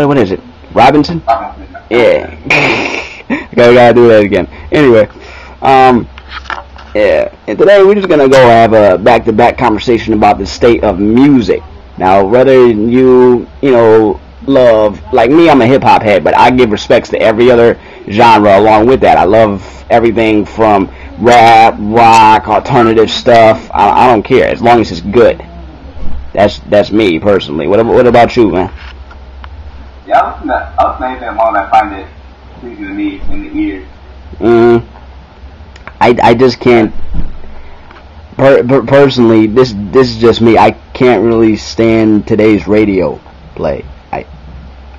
what is it? Robinson? Robinson. Yeah. gotta do that again. Anyway, yeah. And today we're just gonna go have a back-to-back conversation about the state of music. Now, whether you love, like me, I'm a hip hop head, but I give respects to every other genre along with that. I love everything from rap, rock, alternative stuff. I don't care as long as it's good. That's me personally. What about you, man? Yeah, I listen to anything as long as I find it pleasing to me in the ears. I just can't. Personally, this is just me. I can't really stand today's radio play.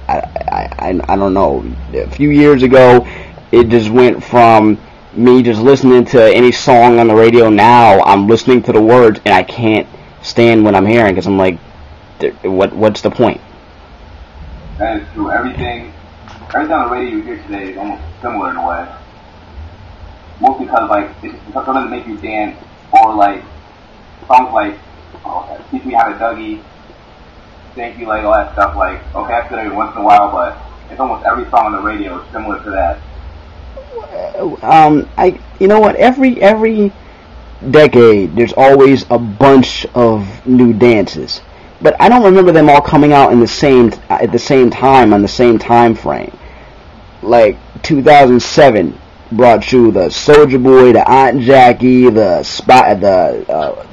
I don't know. A few years ago, it just went from me just listening to any song on the radio. Now I'm listening to the words and I can't stand what I'm hearing because I'm like, what's the point? That is true. Everything on the radio you hear today is almost similar in a way. Mostly because it's something to make you dance, or like songs like Teach Me How to Dougie, Thank You, like all that stuff. Like, okay, that's good every once in a while, but it's almost every song on the radio is similar to that. You know what? Every decade, there's always a bunch of new dances, but I don't remember them all coming out at the same time on the same time frame. Like 2007 brought you the Soulja Boy, the Aunt Jackie, the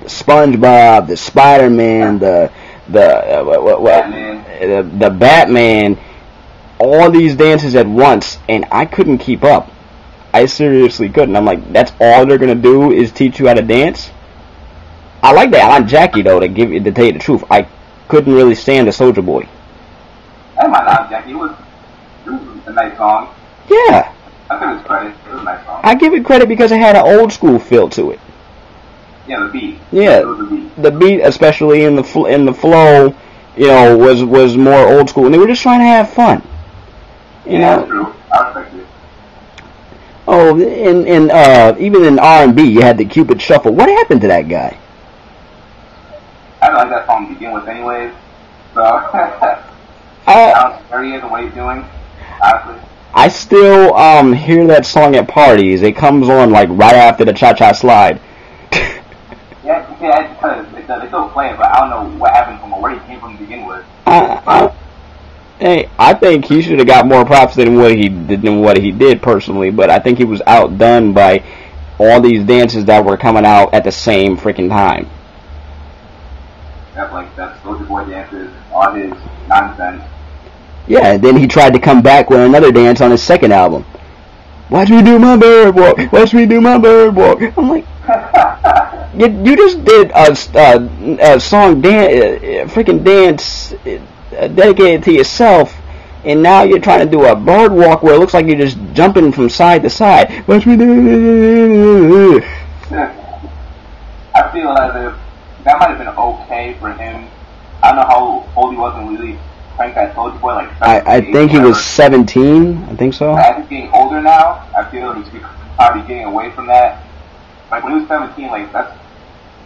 SpongeBob, the Spider-Man, the Batman, all these dances at once, and I couldn't keep up. I seriously couldn't. I'm like, that's all they're gonna do is teach you how to dance? I like that Aunt Jackie though, to tell you the truth. I couldn't really stand the Soulja Boy. I like Aunt Jackie. It was a nice song. Yeah. I give it credit. It was a nice song. I give it credit because it had an old school feel to it. Yeah, the beat. Yeah, it was the beat. The beat, especially in the flow, was more old school, and they were just trying to have fun. You know? That's true. I respect it. Oh, and even in R&B, you had the Cupid Shuffle. What happened to that guy? I don't like that song to begin with, anyways. So I don't know where he is and what he's doing. Honestly. I still hear that song at parties. It comes on like right after the Cha-Cha Slide. Yeah, because they still play it, but I don't know what happened from where he came from to begin with. Hey, I think he should have got more props than what he did personally, but I think he was outdone by all these dances that were coming out at the same freaking time. Yep, like that Soulja Boy dances, all his nonsense. Yeah, and then he tried to come back with another dance on his second album. Watch me do my bird walk. Watch me do my bird walk. I'm like, you just did a song freaking dance dedicated to yourself, and now you're trying to do a bird walk where it looks like you're just jumping from side to side. Watch me do. I feel as if that might have been okay for him. I don't know how old he was when we really cranked that Soulja Boy, like 17, I think he was 17. I think so. As he's getting older now, I feel he's probably getting away from that. Like when he was 17, like that's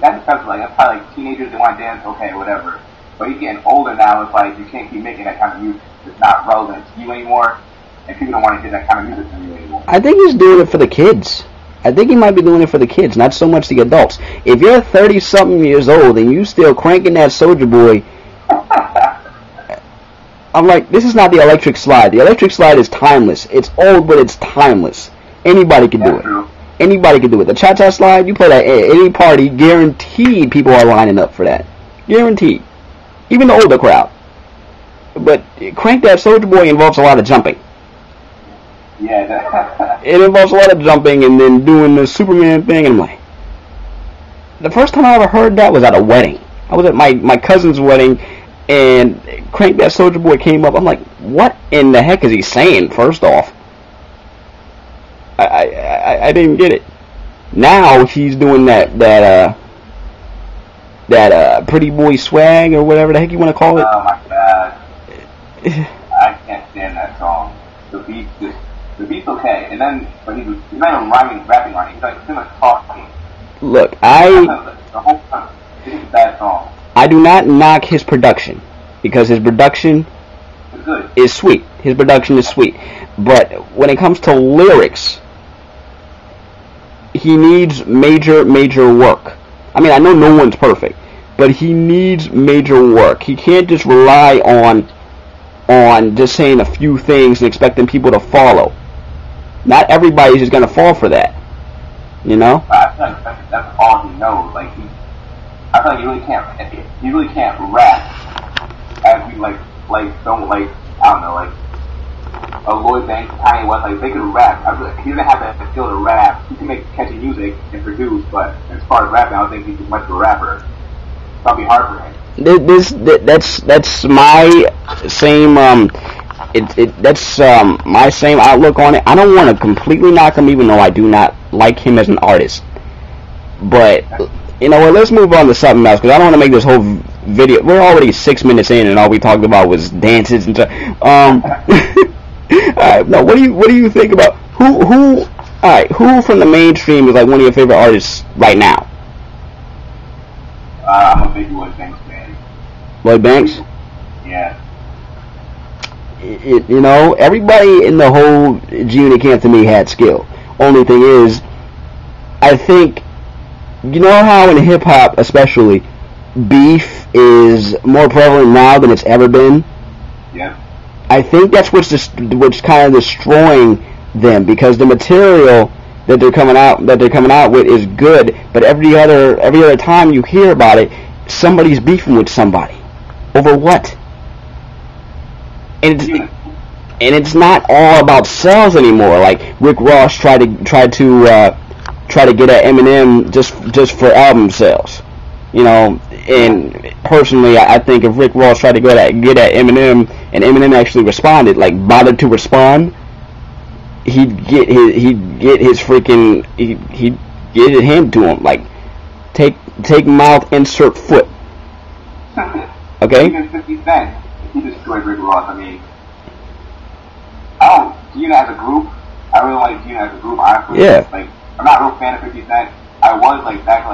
acceptable. Like that's probably like teenagers, they want to dance, okay, whatever. But he's getting older now. It's like you can't keep making that kind of music. It's not relevant to you anymore, and people don't want to hear that kind of music from you anymore. I think he's doing it for the kids. I think he might be doing it for the kids, not so much the adults. If you're 30-something years old and you still cranking that Soulja Boy, I'm like, this is not the Electric Slide. The Electric Slide is timeless. It's old, but it's timeless. Anybody can do it. True. Anybody can do it. The Cha-Cha Slide, you play that at any party, guaranteed people are lining up for that. Guaranteed. Even the older crowd. But Crank That Soulja Boy involves a lot of jumping. Yeah. It involves a lot of jumping and then doing the Superman thing, and I'm like, the first time I ever heard that was at a wedding. I was at my cousin's wedding, and Crank That Soulja Boy came up. I'm like, what in the heck is he saying, first off? I didn't get it. Now he's doing that Pretty Boy Swag, or whatever the heck you want to call it. Oh my god. I can't stand that song. The beat's okay, and then but he's not even rapping on it. He's like too much talking. Look, the whole time, it's a bad song. I do not knock his production, because his production good. Is sweet. His production is sweet. But when it comes to lyrics, he needs major work. I mean, I know no one's perfect, but he needs major work. He can't just rely on just saying a few things and expecting people to follow. Not everybody's just gonna fall for that, you know. I feel like that's all he knows. Like I feel like he really can't rap as we don't like I don't know like a Lloyd Banks, Kanye West. Like they can rap. I feel like he doesn't have that skill to rap. He can make catchy music and produce, but as far as rapping, I don't think he's much of a rapper. It's probably hard for him. That's my same that's my same outlook on it. I don't want to completely knock him, even though I do not like him as an artist. But you know what? Let's move on to something else because I don't want to make this whole video. We're already 6 minutes in, and all we talked about was dances and stuff. No, what do you think about who from the mainstream is like one of your favorite artists right now? I'm a big Lloyd Banks fan. Lloyd Banks? Yeah. You know, everybody in the whole G-Unit camp to me had skill. Only thing is, I think, you know how in hip-hop especially, beef is more prevalent now than it's ever been? Yeah. I think that's what's kind of destroying them, because the material that they're coming out with is good, but every other time you hear about it, somebody's beefing with somebody over what? And it's not all about sales anymore. Like Rick Ross tried to get at Eminem just for album sales, you know. And personally, I think if Rick Ross tried to get at Eminem and Eminem actually responded, like bothered to respond, he'd get his freaking he'd get it handed to him. Like take mouth, insert foot. Okay. Even 50 Cent, he destroyed Rick Ross. I mean, G-Unit as a group, I really like G-Unit as a group. Honestly, yeah. Like, I'm not a real fan of 50 Cent. I was like back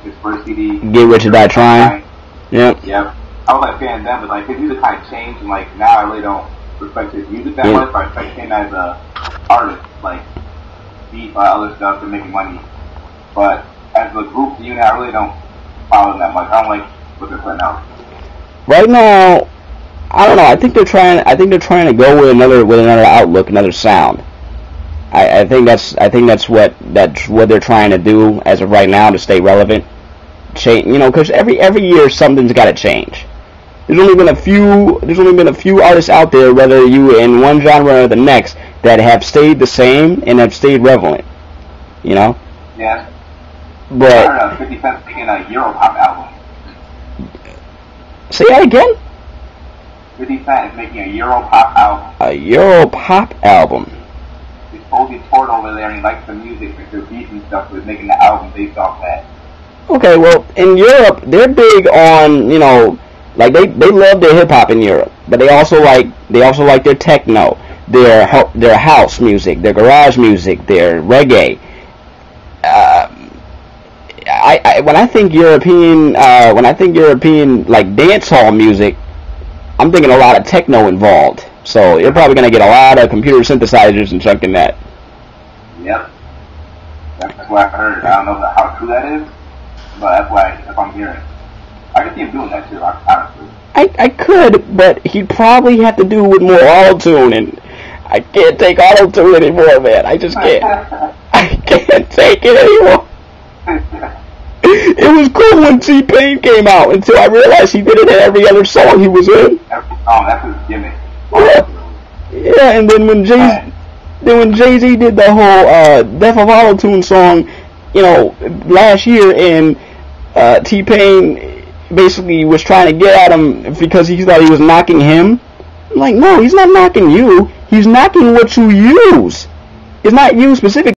his first CD. Get Rich or Die Trying. Yep. Yep. I was like a fan of them, but like his music kind of changed, and like now I really don't respect his music that much. But I respect him as a artist, like beat by other stuff and making money. But as a group, G-Unit, I really don't follow them that much. I don't like what they're putting out. Right now, I don't know. I think they're trying to go with another outlook, another sound. I think that's what they're trying to do as of right now to stay relevant. Change, you know, because every year something's got to change. There's only been a few artists out there, whether you in one genre or the next, that have stayed the same and have stayed relevant. You know. Yeah. But I heard 50 Cent's making a Europop album. Say that again? 50 Cent is making a Europop album. A Europop album. He's supposedly toured over there and he likes the music, like their beats and stuff, so he's making the album based off that. Okay, well, in Europe, they're big on, you know, like they love their hip hop in Europe, but they also like their techno, their house music, their garage music, their reggae. When I think European like dance hall music, I'm thinking a lot of techno involved. So you're probably gonna get a lot of computer synthesizers and junk in that. Yep. That's what I heard. I don't know how true that is, but that's what I'm hearing. I can see him doing that too, honestly. I could, but he'd probably have to do with more auto-tune, and I can't take auto-tune anymore, man. I just can't. I can't take it anymore. It was cool when T-Pain came out until I realized he did it in every other song he was in. That's his gimmick. Yeah, and then when Jay-Z did the whole Death of Auto-Tune song, you know, last year, and T-Pain basically was trying to get at him because he thought he was knocking him. I'm like, no, he's not knocking you. He's knocking what you use. It's not you specifically.